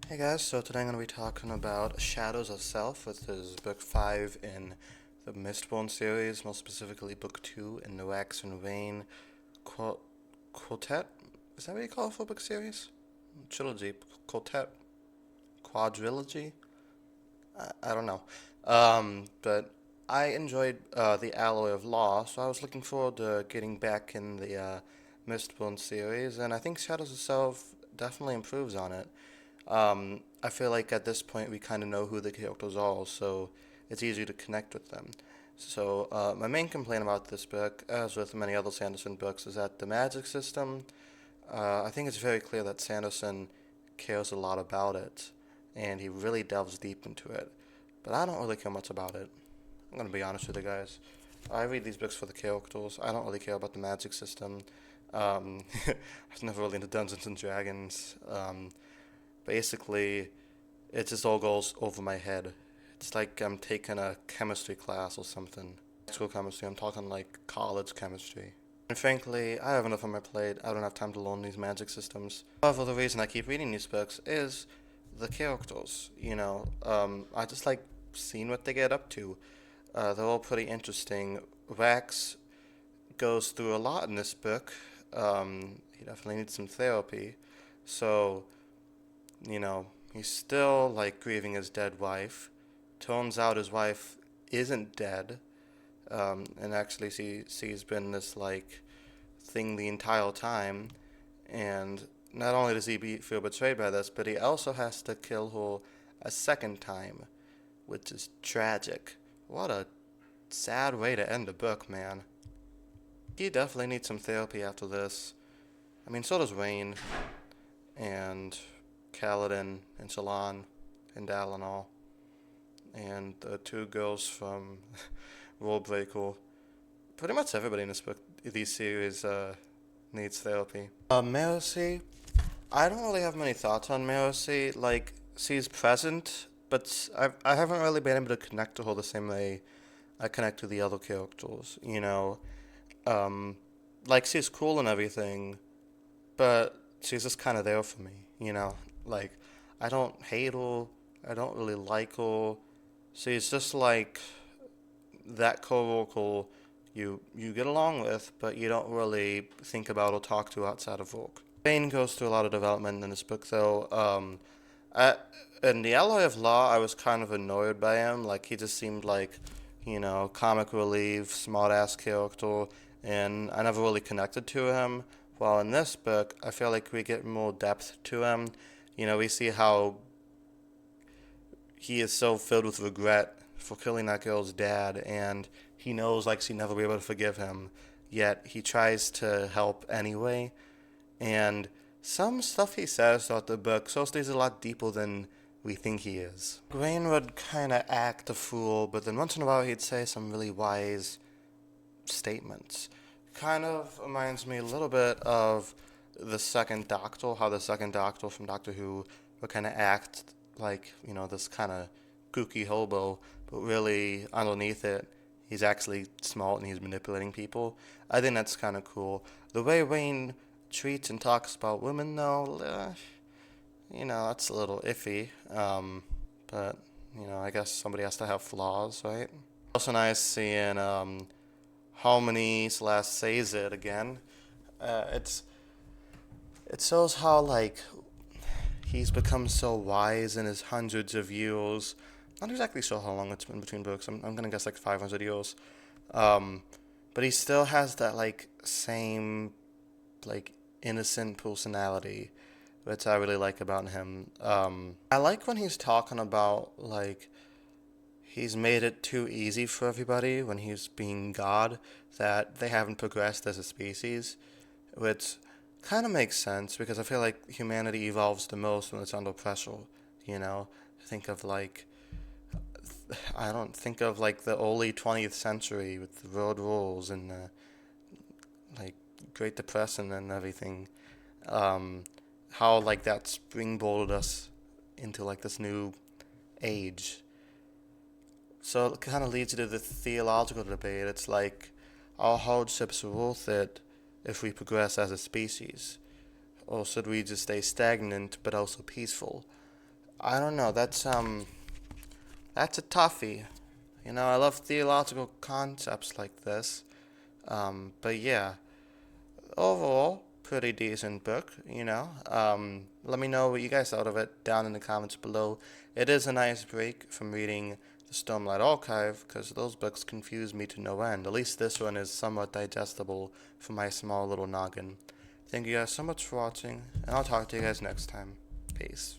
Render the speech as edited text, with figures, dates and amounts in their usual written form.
Hey guys, so today I'm going to be talking about Shadows of Self, which is book 5 in the Mistborn series, more specifically book 2 in the Wax and Rain Quartet? Is that what you call it for a book series? Trilogy, Quartet, Quadrilogy? I don't know. But I enjoyed the Alloy of Law, so I was looking forward to getting back in the Mistborn series, and I think Shadows of Self definitely improves on it. I feel like at this point we kind of know who the characters are, so it's easy to connect with them. So my main complaint about this book, as with many other Sanderson books, is that the magic system. I think it's very clear that Sanderson cares a lot about it, and he really delves deep into it. But I don't really care much about it. I'm gonna be honest with you guys. I read these books for the characters. I don't really care about the magic system. I was never really into Dungeons and Dragons. Basically, it just all goes over my head. It's like I'm taking a chemistry class or something. School chemistry, I'm talking like college chemistry. And frankly, I have enough on my plate. I don't have time to learn these magic systems. However, the reason I keep reading these books is the characters. I just like seeing what they get up to. They're all pretty interesting. Wax goes through a lot in this book. He definitely needs some therapy. So, he's still like grieving his dead wife. Turns out his wife isn't dead, and actually she's been this like thing the entire time. And not only does feel betrayed by this, but he also has to kill her a second time, which is tragic. What a sad way to end a book, man. He definitely needs some therapy after this. I mean, so does Wayne, and Kaladin, and Shallan, and Dalinar, and the two girls from Rollbreaker. Pretty much everybody in these series, needs therapy. Mercy, I don't really have many thoughts on Mercy. Like, she's present, but I haven't really been able to connect to her the same way I connect to the other characters. Um, like, she's cool and everything, but she's just kind of there for me. Like, I don't hate her, I don't really like her. She's just like that coworker you get along with, but you don't really think about or talk to outside of work. Bane goes through a lot of development in this book, though. I, in the Alloy of Law, I was kind of annoyed by him. Like, he just seemed like, comic relief, smart ass character, and I never really connected to him. While in this book, I feel like we get more depth to him. We see how he is so filled with regret for killing that girl's dad, and he knows like she never be able to forgive him. Yet he tries to help anyway, and some stuff he says throughout the book shows that he's a lot deeper than we think he is. Grain would kind of act a fool, but then once in a while he'd say some really wise statements. Kind of reminds me a little bit of the Second Doctor, how the Second Doctor from Doctor Who would kind of act like, this kind of kooky hobo, but really underneath it, he's actually smart and he's manipulating people. I think that's kind of cool. The way Wayne treats and talks about women, though, that's a little iffy. But, I guess somebody has to have flaws, right? Also nice seeing Harmony slash says it again. It shows how like he's become so wise in his hundreds of years. Not exactly sure how long it's been between books. I'm gonna guess like 500 years. Um, but he still has that like same like innocent personality, which I really like about him. I like when he's talking about like he's made it too easy for everybody when he's being God, that they haven't progressed as a species, which kind of makes sense because I feel like humanity evolves the most when it's under pressure. You know, think of like I don't think of like the early 20th century with the road rules and like Great Depression and everything. Um, how like that springboarded us into like this new age. So it kind of leads you to the theological debate. It's like, are hardships worth it if we progress as a species? Or should we just stay stagnant but also peaceful? I don't know. That's a toughie. I love theological concepts like this. But yeah, overall, pretty decent book. Let me know what you guys thought of it down in the comments below. It is a nice break from reading the Stormlight Archive, because those books confuse me to no end. At least this one is somewhat digestible for my small little noggin. Thank you guys so much for watching, and I'll talk to you guys next time. Peace.